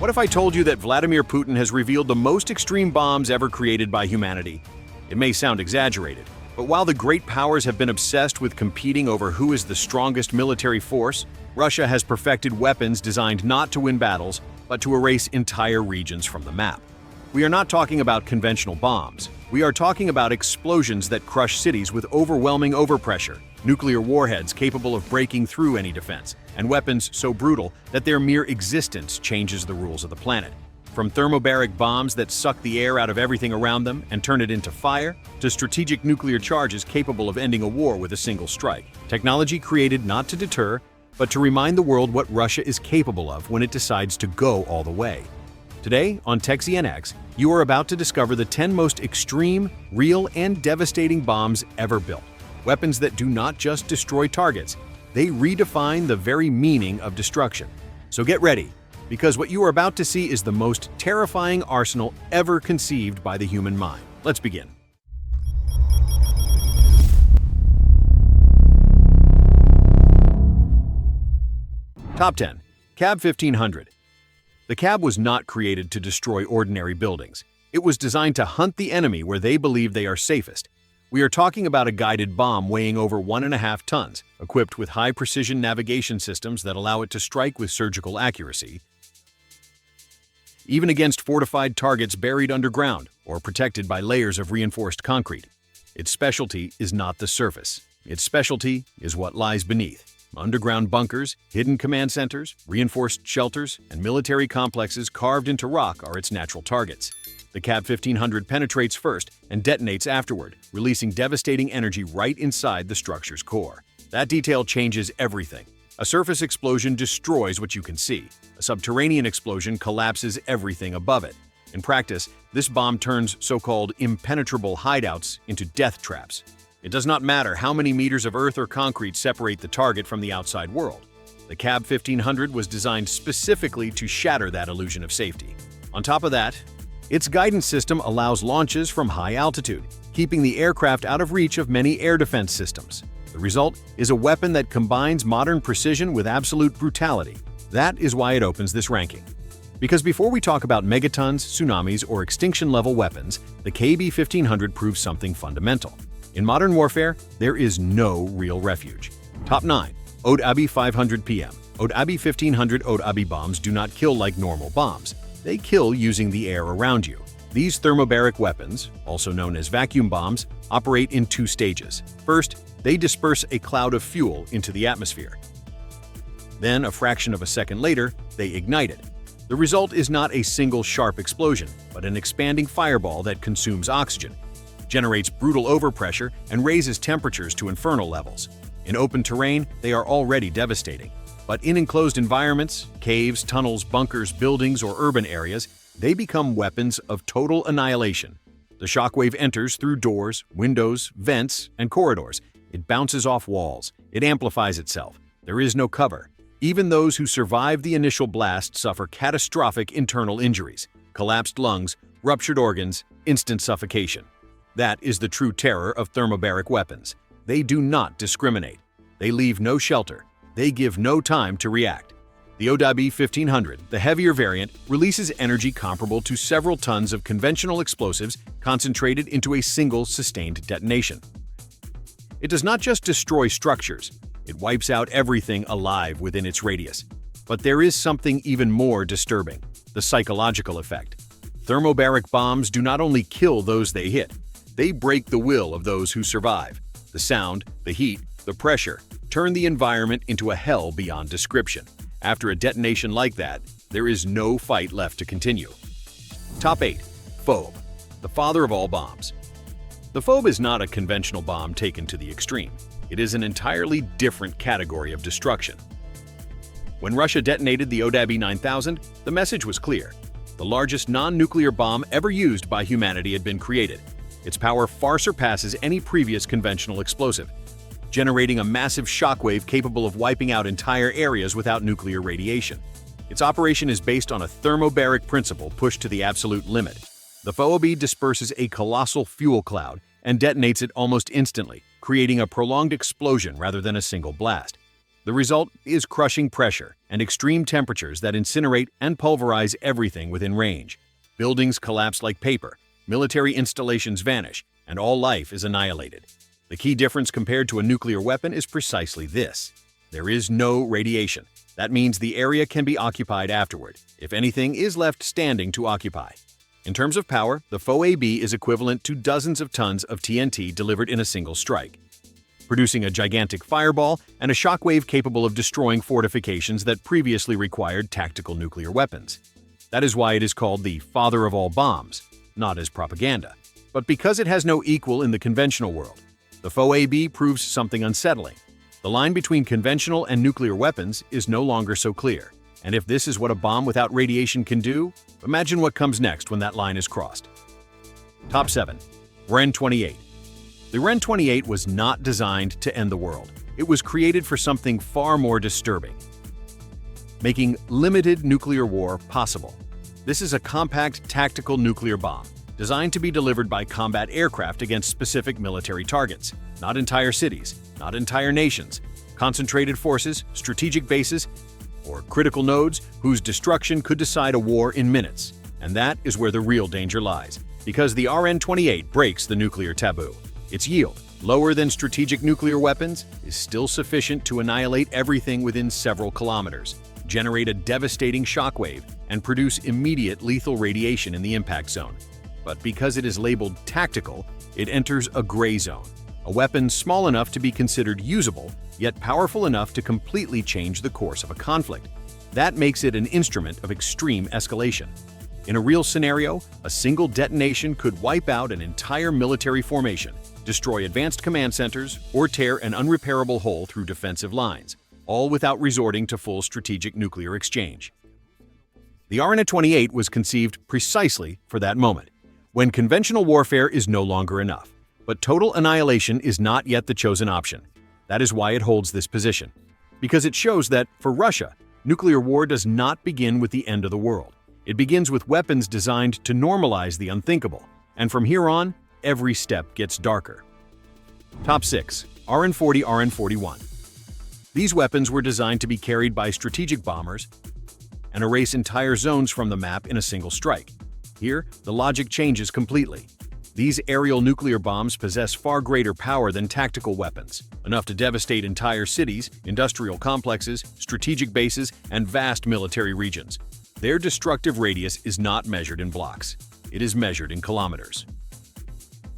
What if I told you that Vladimir Putin has revealed the most extreme bombs ever created by humanity? It may sound exaggerated, but while the great powers have been obsessed with competing over who is the strongest military force, Russia has perfected weapons designed not to win battles, but to erase entire regions from the map. We are not talking about conventional bombs. We are talking about explosions that crush cities with overwhelming overpressure, nuclear warheads capable of breaking through any defense, and weapons so brutal that their mere existence changes the rules of the planet. From thermobaric bombs that suck the air out of everything around them and turn it into fire, to strategic nuclear charges capable of ending a war with a single strike. Technology created not to deter, but to remind the world what Russia is capable of when it decides to go all the way. Today, on TechZNX, you are about to discover the 10 most extreme, real, and devastating bombs ever built. Weapons that do not just destroy targets, they redefine the very meaning of destruction. So get ready, because what you are about to see is the most terrifying arsenal ever conceived by the human mind. Let's begin. Top 10. CAB 1500. The CAB was not created to destroy ordinary buildings. It was designed to hunt the enemy where they believe they are safest. We are talking about a guided bomb weighing over 1.5 tons, equipped with high-precision navigation systems that allow it to strike with surgical accuracy, even against fortified targets buried underground or protected by layers of reinforced concrete. Its specialty is not the surface. Its specialty is what lies beneath. Underground bunkers, hidden command centers, reinforced shelters, and military complexes carved into rock are its natural targets. The CAB 1500 penetrates first and detonates afterward, releasing devastating energy right inside the structure's core. That detail changes everything. A surface explosion destroys what you can see. A subterranean explosion collapses everything above it. In practice, this bomb turns so-called impenetrable hideouts into death traps. It does not matter how many meters of earth or concrete separate the target from the outside world. The CAB 1500 was designed specifically to shatter that illusion of safety. On top of that, its guidance system allows launches from high altitude, keeping the aircraft out of reach of many air defense systems. The result is a weapon that combines modern precision with absolute brutality. That is why it opens this ranking. Because before we talk about megatons, tsunamis, or extinction-level weapons, the KB 1500 proves something fundamental. In modern warfare, there is no real refuge. Top 9. ODABI 500 PM. ODABI 1500 ODABI bombs do not kill like normal bombs. They kill using the air around you. These thermobaric weapons, also known as vacuum bombs, operate in two stages. First, they disperse a cloud of fuel into the atmosphere. Then, a fraction of a second later, they ignite it. The result is not a single sharp explosion, but an expanding fireball that consumes oxygen, generates brutal overpressure, and raises temperatures to infernal levels. In open terrain, they are already devastating. But in enclosed environments, caves, tunnels, bunkers, buildings, or urban areas, they become weapons of total annihilation. The shockwave enters through doors, windows, vents, and corridors. It bounces off walls. It amplifies itself. There is no cover. Even those who survive the initial blast suffer catastrophic internal injuries, collapsed lungs, ruptured organs, instant suffocation. That is the true terror of thermobaric weapons. They do not discriminate. They leave no shelter. They give no time to react. The ODABI 1500, the heavier variant, releases energy comparable to several tons of conventional explosives concentrated into a single sustained detonation. It does not just destroy structures, it wipes out everything alive within its radius. But there is something even more disturbing: the psychological effect. Thermobaric bombs do not only kill those they hit, they break the will of those who survive. The sound, the heat, the pressure turn the environment into a hell beyond description. After a detonation like that, there is no fight left to continue. Top 8. Phobe, the father of all bombs. The Phobe is not a conventional bomb taken to the extreme. It is an entirely different category of destruction. When Russia detonated the ODABI 9000, the message was clear. The largest non-nuclear bomb ever used by humanity had been created. Its power far surpasses any previous conventional explosive, generating a massive shockwave capable of wiping out entire areas without nuclear radiation. Its operation is based on a thermobaric principle pushed to the absolute limit. The Phobe disperses a colossal fuel cloud and detonates it almost instantly, creating a prolonged explosion rather than a single blast. The result is crushing pressure and extreme temperatures that incinerate and pulverize everything within range. Buildings collapse like paper, military installations vanish, and all life is annihilated. The key difference compared to a nuclear weapon is precisely this. There is no radiation. That means the area can be occupied afterward, if anything is left standing to occupy. In terms of power, the FOAB is equivalent to dozens of tons of TNT delivered in a single strike, producing a gigantic fireball and a shockwave capable of destroying fortifications that previously required tactical nuclear weapons. That is why it is called the father of all bombs, not as propaganda, but because it has no equal in the conventional world. The FOAB proves something unsettling. The line between conventional and nuclear weapons is no longer so clear. And if this is what a bomb without radiation can do, imagine what comes next when that line is crossed. Top 7. REN-28. The REN-28 was not designed to end the world. It was created for something far more disturbing, making limited nuclear war possible. This is a compact tactical nuclear bomb, designed to be delivered by combat aircraft against specific military targets, not entire cities, not entire nations, concentrated forces, strategic bases, or critical nodes whose destruction could decide a war in minutes. And that is where the real danger lies, because the REN-28 breaks the nuclear taboo. Its yield, lower than strategic nuclear weapons, is still sufficient to annihilate everything within several kilometers, generate a devastating shockwave, and produce immediate lethal radiation in the impact zone. But because it is labeled tactical, it enters a gray zone, a weapon small enough to be considered usable, yet powerful enough to completely change the course of a conflict. That makes it an instrument of extreme escalation. In a real scenario, a single detonation could wipe out an entire military formation, destroy advanced command centers, or tear an unrepairable hole through defensive lines, all without resorting to full strategic nuclear exchange. The REN-28 was conceived precisely for that moment, when conventional warfare is no longer enough. But total annihilation is not yet the chosen option. That is why it holds this position. Because it shows that, for Russia, nuclear war does not begin with the end of the world. It begins with weapons designed to normalize the unthinkable. And from here on, every step gets darker. Top 6. REN-40, REN-41. These weapons were designed to be carried by strategic bombers and erase entire zones from the map in a single strike. Here, the logic changes completely. These aerial nuclear bombs possess far greater power than tactical weapons, enough to devastate entire cities, industrial complexes, strategic bases, and vast military regions. Their destructive radius is not measured in blocks. It is measured in kilometers.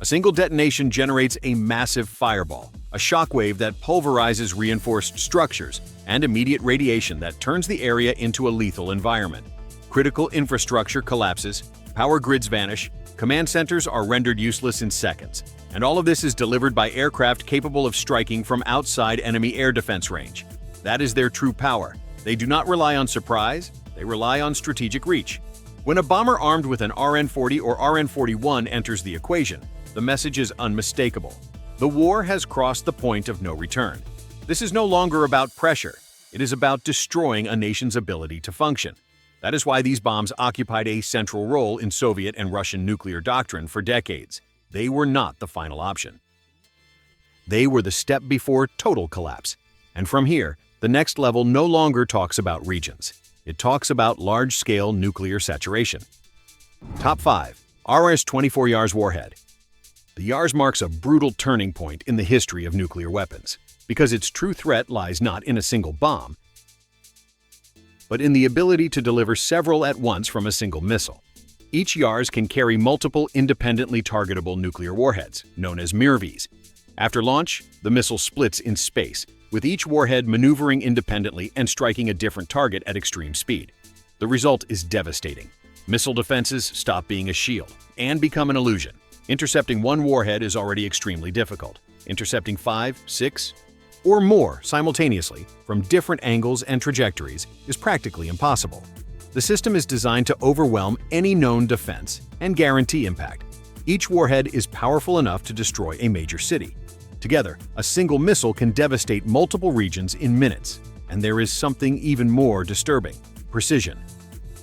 A single detonation generates a massive fireball, a shockwave that pulverizes reinforced structures, and immediate radiation that turns the area into a lethal environment. Critical infrastructure collapses, power grids vanish, command centers are rendered useless in seconds, and all of this is delivered by aircraft capable of striking from outside enemy air defense range. That is their true power. They do not rely on surprise, they rely on strategic reach. When a bomber armed with an REN-40 or REN-41 enters the equation, the message is unmistakable. The war has crossed the point of no return. This is no longer about pressure. It is about destroying a nation's ability to function. That is why these bombs occupied a central role in Soviet and Russian nuclear doctrine for decades. They were not the final option. They were the step before total collapse. And from here, the next level no longer talks about regions. It talks about large-scale nuclear saturation. Top 5. RS-24 Yars warhead. The Yars marks a brutal turning point in the history of nuclear weapons, because its true threat lies not in a single bomb, but in the ability to deliver several at once from a single missile. Each Yars can carry multiple independently targetable nuclear warheads, known as MIRVs. After launch, the missile splits in space, with each warhead maneuvering independently and striking a different target at extreme speed. The result is devastating. Missile defenses stop being a shield and become an illusion. Intercepting one warhead is already extremely difficult. Intercepting 5, 6, or more simultaneously from different angles and trajectories is practically impossible. The system is designed to overwhelm any known defense and guarantee impact. Each warhead is powerful enough to destroy a major city. Together, a single missile can devastate multiple regions in minutes. And there is something even more disturbing: precision.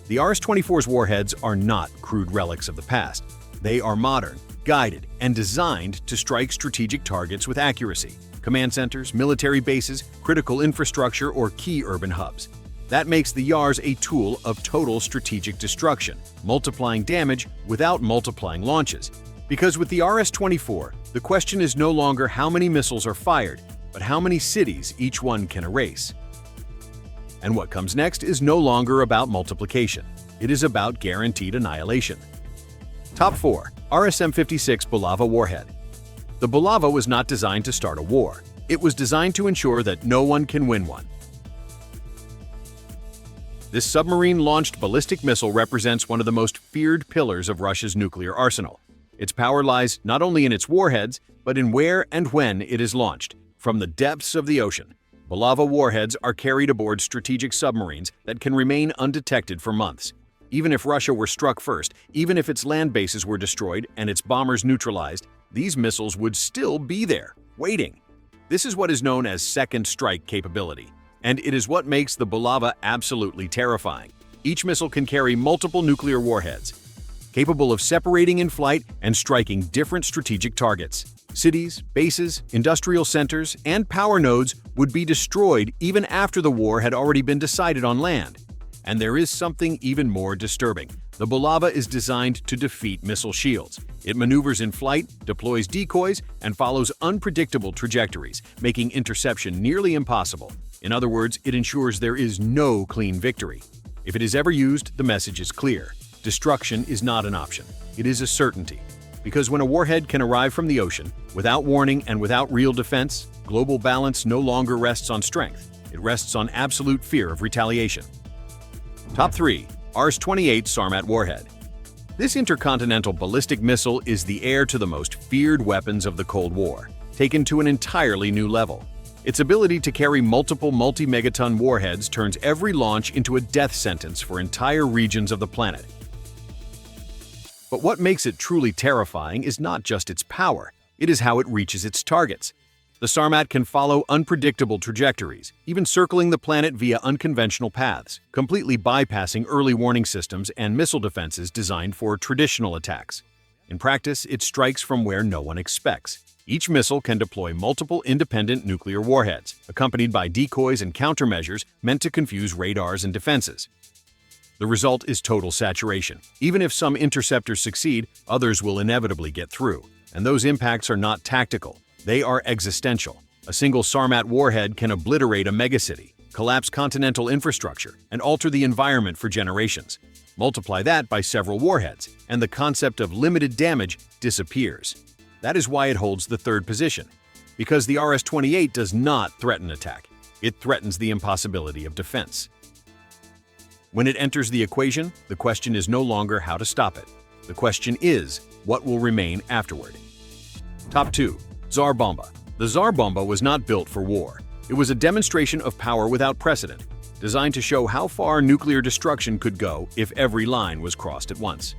The RS-24's warheads are not crude relics of the past. They are modern, guided, and designed to strike strategic targets with accuracy. Command centers, military bases, critical infrastructure, or key urban hubs. That makes the YARS a tool of total strategic destruction, multiplying damage without multiplying launches. Because with the RS-24, the question is no longer how many missiles are fired, but how many cities each one can erase. And what comes next is no longer about multiplication. It is about guaranteed annihilation. Top 4. RS-M56 Bulava Warhead. The Bulava was not designed to start a war. It was designed to ensure that no one can win one. This submarine-launched ballistic missile represents one of the most feared pillars of Russia's nuclear arsenal. Its power lies not only in its warheads, but in where and when it is launched, from the depths of the ocean. Bulava warheads are carried aboard strategic submarines that can remain undetected for months. Even if Russia were struck first, even if its land bases were destroyed and its bombers neutralized, these missiles would still be there, waiting. This is what is known as second strike capability, and it is what makes the Bulava absolutely terrifying. Each missile can carry multiple nuclear warheads, capable of separating in flight and striking different strategic targets. Cities, bases, industrial centers, and power nodes would be destroyed even after the war had already been decided on land. And there is something even more disturbing. The Bulava is designed to defeat missile shields. It maneuvers in flight, deploys decoys, and follows unpredictable trajectories, making interception nearly impossible. In other words, it ensures there is no clean victory. If it is ever used, the message is clear. Destruction is not an option. It is a certainty. Because when a warhead can arrive from the ocean, without warning and without real defense, global balance no longer rests on strength. It rests on absolute fear of retaliation. Top 3. Rs-28 Sarmat Warhead. This intercontinental ballistic missile is the heir to the most feared weapons of the Cold War, taken to an entirely new level. Its ability to carry multiple multi-megaton warheads turns every launch into a death sentence for entire regions of the planet. But what makes it truly terrifying is not just its power, it is how it reaches its targets. The Sarmat can follow unpredictable trajectories, even circling the planet via unconventional paths, completely bypassing early warning systems and missile defenses designed for traditional attacks. In practice, it strikes from where no one expects. Each missile can deploy multiple independent nuclear warheads, accompanied by decoys and countermeasures meant to confuse radars and defenses. The result is total saturation. Even if some interceptors succeed, others will inevitably get through. And those impacts are not tactical. They are existential. A single Sarmat warhead can obliterate a megacity, collapse continental infrastructure, and alter the environment for generations. Multiply that by several warheads, and the concept of limited damage disappears. That is why it holds the third position. Because the RS-28 does not threaten attack. It threatens the impossibility of defense. When it enters the equation, the question is no longer how to stop it. The question is, what will remain afterward? Top 2. Tsar Bomba. The Tsar Bomba was not built for war. It was a demonstration of power without precedent, designed to show how far nuclear destruction could go if every line was crossed at once.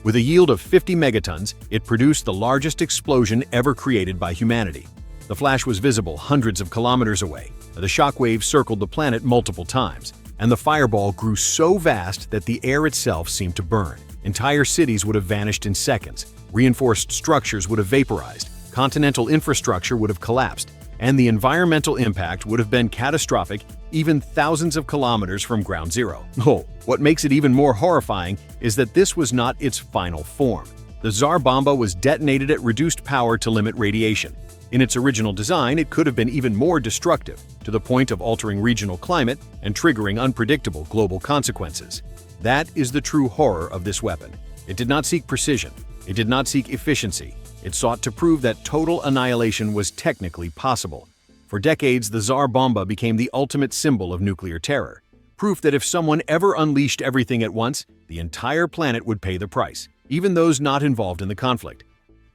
With a yield of 50 megatons, it produced the largest explosion ever created by humanity. The flash was visible hundreds of kilometers away. The shockwave circled the planet multiple times, and the fireball grew so vast that the air itself seemed to burn. Entire cities would have vanished in seconds. Reinforced structures would have vaporized. Continental infrastructure would have collapsed, and the environmental impact would have been catastrophic even thousands of kilometers from ground zero. Oh, what makes it even more horrifying is that this was not its final form. The Tsar Bomba was detonated at reduced power to limit radiation. In its original design, it could have been even more destructive, to the point of altering regional climate and triggering unpredictable global consequences. That is the true horror of this weapon. It did not seek precision. It did not seek efficiency. It sought to prove that total annihilation was technically possible. For decades, the Tsar Bomba became the ultimate symbol of nuclear terror. Proof that if someone ever unleashed everything at once, the entire planet would pay the price, even those not involved in the conflict.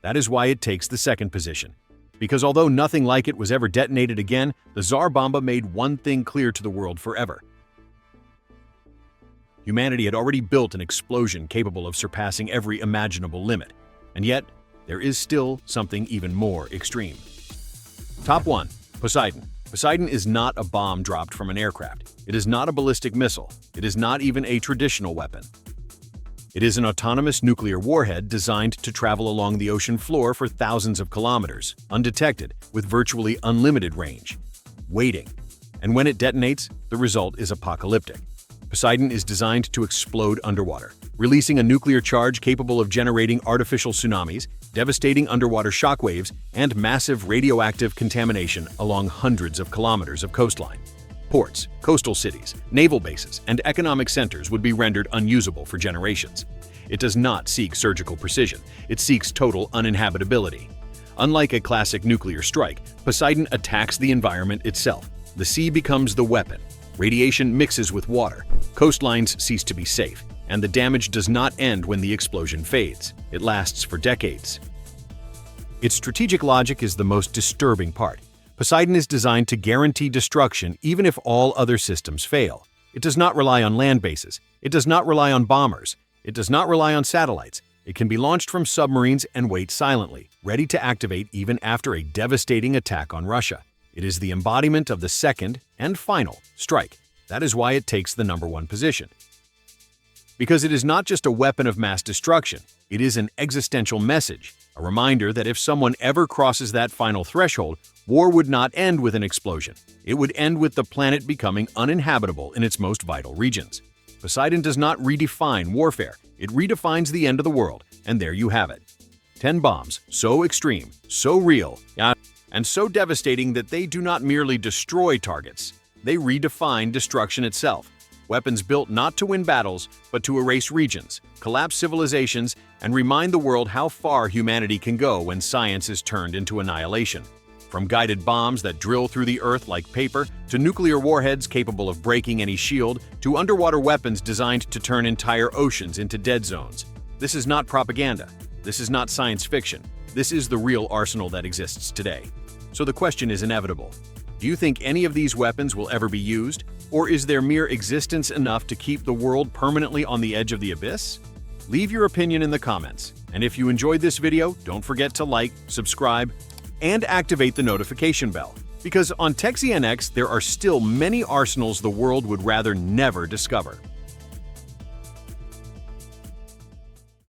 That is why it takes the second position. Because although nothing like it was ever detonated again, the Tsar Bomba made one thing clear to the world forever. Humanity had already built an explosion capable of surpassing every imaginable limit. And yet, there is still something even more extreme. Top 1. Poseidon. Poseidon is not a bomb dropped from an aircraft. It is not a ballistic missile. It is not even a traditional weapon. It is an autonomous nuclear warhead designed to travel along the ocean floor for thousands of kilometers, undetected, with virtually unlimited range. Waiting. And when it detonates, the result is apocalyptic. Poseidon is designed to explode underwater, releasing a nuclear charge capable of generating artificial tsunamis, devastating underwater shockwaves, and massive radioactive contamination along hundreds of kilometers of coastline. Ports, coastal cities, naval bases, and economic centers would be rendered unusable for generations. It does not seek surgical precision, it seeks total uninhabitability. Unlike a classic nuclear strike, Poseidon attacks the environment itself. The sea becomes the weapon. Radiation mixes with water, coastlines cease to be safe, and the damage does not end when the explosion fades. It lasts for decades. Its strategic logic is the most disturbing part. Poseidon is designed to guarantee destruction even if all other systems fail. It does not rely on land bases. It does not rely on bombers. It does not rely on satellites. It can be launched from submarines and wait silently, ready to activate even after a devastating attack on Russia. It is the embodiment of the second and final strike. That is why it takes the #1 position. Because it is not just a weapon of mass destruction, it is an existential message, a reminder that if someone ever crosses that final threshold, war would not end with an explosion. It would end with the planet becoming uninhabitable in its most vital regions. Poseidon does not redefine warfare, it redefines the end of the world, and there you have it. 10 bombs, so extreme, so real, and so devastating that they do not merely destroy targets, they redefine destruction itself. Weapons built not to win battles, but to erase regions, collapse civilizations, and remind the world how far humanity can go when science is turned into annihilation. From guided bombs that drill through the earth like paper, to nuclear warheads capable of breaking any shield, to underwater weapons designed to turn entire oceans into dead zones. This is not propaganda. This is not science fiction. This is the real arsenal that exists today. So the question is inevitable. Do you think any of these weapons will ever be used? Or is their mere existence enough to keep the world permanently on the edge of the abyss? Leave your opinion in the comments. And if you enjoyed this video, don't forget to like, subscribe, and activate the notification bell. Because on TechZNX, there are still many arsenals the world would rather never discover.